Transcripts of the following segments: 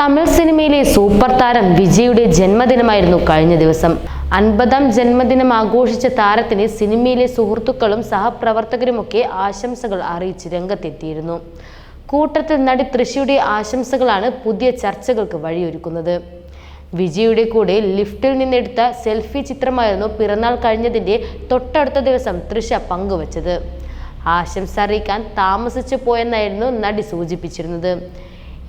തമിഴ് സിനിമയിലെ സൂപ്പർ താരം വിജയുടെ ജന്മദിനമായിരുന്നു കഴിഞ്ഞ ദിവസം. 50ാം ജന്മദിനം ആഘോഷിച്ച താരത്തിന് സിനിമയിലെ സുഹൃത്തുക്കളും സഹപ്രവർത്തകരുമൊക്കെ ആശംസകൾ അറിയിച്ച് രംഗത്തെത്തിയിരുന്നു. കൂട്ടത്തിൽ നടി തൃഷയുടെ ആശംസകളാണ് പുതിയ ചർച്ചകൾക്ക് വഴിയൊരുക്കുന്നത്. വിജയുടെ കൂടെ ലിഫ്റ്റിൽ നിന്നെടുത്ത സെൽഫി ചിത്രമായിരുന്നു പിറന്നാൾ കഴിഞ്ഞതിൻ്റെ തൊട്ടടുത്ത ദിവസം തൃഷ പങ്കുവച്ചത്. ആശംസ അറിയിക്കാൻ താമസിച്ചു പോയെന്നായിരുന്നു നടി സൂചിപ്പിച്ചിരുന്നത്.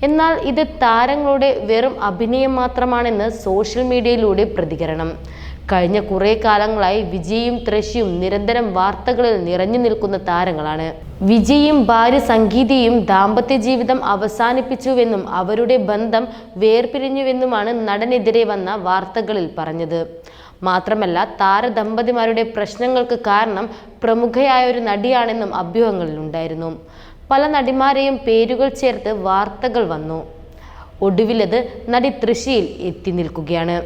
എന്നാൽ ഇത് താരങ്ങളുടെ വെറും അഭിനയം മാത്രമാണെന്ന് സോഷ്യൽ മീഡിയയിലൂടെ പ്രതികരണം. കഴിഞ്ഞ കുറേ കാലങ്ങളായി വിജയും തൃഷയും നിരന്തരം വാർത്തകളിൽ നിറഞ്ഞു നിൽക്കുന്ന താരങ്ങളാണ്. വിജയും ഭാര്യ സംഗീതയും ദാമ്പത്യ ജീവിതം അവസാനിപ്പിച്ചുവെന്നും അവരുടെ ബന്ധം വേർപിരിഞ്ഞുവെന്നുമാണ് നടനെതിരെ വന്ന വാർത്തകളിൽ പറഞ്ഞത്. മാത്രമല്ല, താരദമ്പതിമാരുടെ പ്രശ്നങ്ങൾക്ക് കാരണം പ്രമുഖയായ ഒരു നടിയാണെന്നും അഭ്യൂഹങ്ങളിലുണ്ടായിരുന്നു. പല നടിമാരെയും പേരുകൾ ചേർത്ത് വാർത്തകൾ വന്നു. ഒടുവിലത് നടി തൃഷയിൽ എത്തി നിൽക്കുകയാണ്.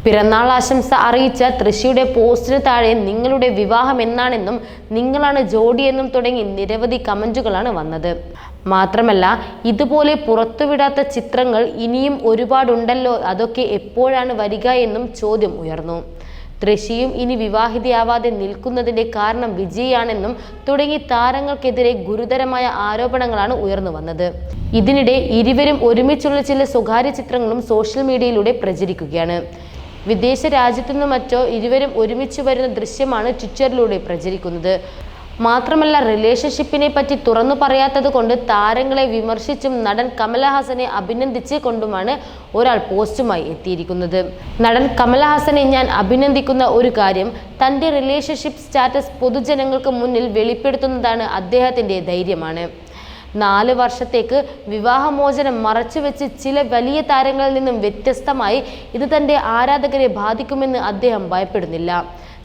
പിറന്നാൾ ആശംസ അറിയിച്ച തൃഷയുടെ പോസ്റ്റിന് താഴെ നിങ്ങളുടെ വിവാഹം എന്നാണെന്നും നിങ്ങളാണ് ജോഡിയെന്നും തുടങ്ങി നിരവധി കമന്റുകളാണ് വന്നത്. മാത്രമല്ല, ഇതുപോലെ പുറത്തുവിടാത്ത ചിത്രങ്ങൾ ഇനിയും ഒരുപാടുണ്ടല്ലോ, അതൊക്കെ എപ്പോഴാണ് വരിക എന്നും ചോദ്യം ഉയർന്നു. തൃഷയും ഇനി വിവാഹിതയാവാതെ നിൽക്കുന്നതിന്റെ കാരണം വിജയാണെന്നും തുടങ്ങി താരങ്ങൾക്കെതിരെ ഗുരുതരമായ ആരോപണങ്ങളാണ് ഉയർന്നു വന്നത്. ഇതിനിടെ ഇരുവരും ഒരുമിച്ചുള്ള ചില സ്വകാര്യ ചിത്രങ്ങളും സോഷ്യൽ മീഡിയയിലൂടെ പ്രചരിക്കുകയാണ്. വിദേശ രാജ്യത്തു നിന്നും മറ്റോ ഇരുവരും ഒരുമിച്ച് വരുന്ന ദൃശ്യമാണ് ട്വിറ്ററിലൂടെ പ്രചരിക്കുന്നത്. മാത്രമല്ല, റിലേഷൻഷിപ്പിനെ പറ്റി തുറന്നു പറയാത്തത് കൊണ്ട് താരങ്ങളെ വിമർശിച്ചും നടൻ കമലഹാസനെ അഭിനന്ദിച്ച് കൊണ്ടുമാണ് ഒരാൾ പോസ്റ്റുമായി എത്തിയിരിക്കുന്നത്. നടൻ കമലഹാസനെ ഞാൻ അഭിനന്ദിക്കുന്ന ഒരു കാര്യം, തൻ്റെ റിലേഷൻഷിപ്പ് സ്റ്റാറ്റസ് പൊതുജനങ്ങൾക്ക് മുന്നിൽ വെളിപ്പെടുത്തുന്നതാണ് അദ്ദേഹത്തിൻ്റെ ധൈര്യമാണ്. 4 വർഷത്തേക്ക് വിവാഹമോചനം മറച്ചുവെച്ച് ചില വലിയ താരങ്ങളിൽ നിന്നും വ്യത്യസ്തമായി ഇത് തൻ്റെ ആരാധകരെ ബാധിക്കുമെന്ന് അദ്ദേഹം ഭയപ്പെടുന്നില്ല.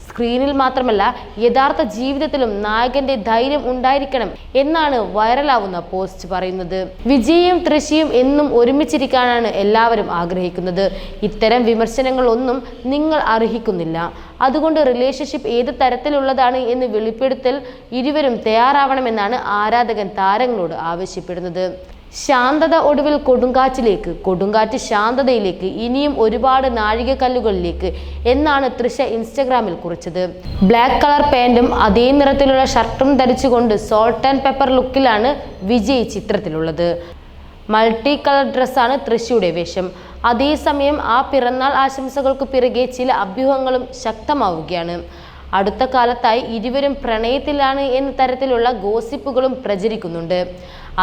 സ്ക്രീനിൽ മാത്രമല്ല, യഥാർത്ഥ ജീവിതത്തിലും നായകന്റെ ധൈര്യം ഉണ്ടായിരിക്കണം എന്നാണ് വൈറലാവുന്ന പോസ്റ്റ് പറയുന്നത്. വിജയും തൃഷയും എന്നും ഒരുമിച്ചിരിക്കാനാണ് എല്ലാവരും ആഗ്രഹിക്കുന്നത്. ഇത്തരം വിമർശനങ്ങൾ ഒന്നും നിങ്ങൾ അർഹിക്കുന്നില്ല. അതുകൊണ്ട് റിലേഷൻഷിപ്പ് ഏത് തരത്തിലുള്ളതാണ് എന്ന് വെളിപ്പെടുത്തൽ ഇരുവരും തയ്യാറാവണമെന്നാണ് ആരാധകൻ താരങ്ങളോട് ആവശ്യപ്പെടുന്നത്. ശാന്തത ഒടുവിൽ കൊടുങ്കാറ്റിലേക്ക്, കൊടുങ്കാറ്റ് ശാന്തതയിലേക്ക്, ഇനിയും ഒരുപാട് നാഴികക്കല്ലുകളിലേക്ക് എന്നാണ് തൃഷ ഇൻസ്റ്റഗ്രാമിൽ കുറിച്ചത്. ബ്ലാക്ക് കളർ പാൻറ്റും അതേ നിറത്തിലുള്ള ഷർട്ടും ധരിച്ചുകൊണ്ട് സോൾട്ട് ആൻഡ് പെപ്പർ ലുക്കിലാണ് വിജയ് ചിത്രത്തിലുള്ളത്. മൾട്ടി കളർ ഡ്രസ്സാണ് തൃഷയുടെ വേഷം. അതേസമയം ആ പിറന്നാൾ ആശംസകൾക്ക് പിറകെ ചില അഭ്യൂഹങ്ങളും ശക്തമാവുകയാണ്. അടുത്ത കാലത്തായി ഇരുവരും പ്രണയത്തിലാണ് എന്ന തരത്തിലുള്ള ഗോസിപ്പുകളും പ്രചരിക്കുന്നുണ്ട്.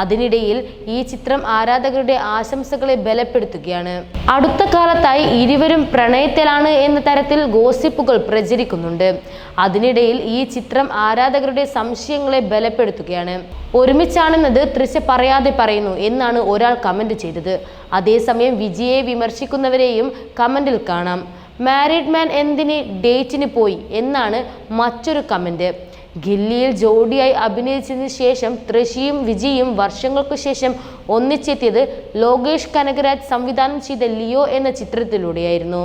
അതിനിടയിൽ ഈ ചിത്രം ആരാധകരുടെ ആശംസകളെ ബലപ്പെടുത്തുകയാണ്. അടുത്ത കാലത്തായി ഇരുവരും പ്രണയത്തിലാണ് എന്ന തരത്തിൽ ഗോസിപ്പുകൾ പ്രചരിക്കുന്നുണ്ട്. അതിനിടയിൽ ഈ ചിത്രം ആരാധകരുടെ സംശയങ്ങളെ ബലപ്പെടുത്തുകയാണ്. ഒരുമിച്ചാണെന്നത് തൃഷ പറയാതെ പറയുന്നു എന്നാണ് ഒരാൾ കമന്റ് ചെയ്തത്. അതേസമയം വിജയെ വിമർശിക്കുന്നവരെയും കമന്റിൽ കാണാം. മാരീഡ് മാൻ എന്തിന് ഡേറ്റിന് പോയി എന്നാണ് മറ്റൊരു കമന്റ്. ഗില്ലിയിൽ ജോഡിയായി അഭിനയിച്ചതിന് ശേഷം തൃഷയും വിജയും വർഷങ്ങൾക്കു ശേഷം ഒന്നിച്ചെത്തിയത് ലോകേഷ് കനകരാജ് സംവിധാനം ചെയ്ത ലിയോ എന്ന ചിത്രത്തിലൂടെയായിരുന്നു.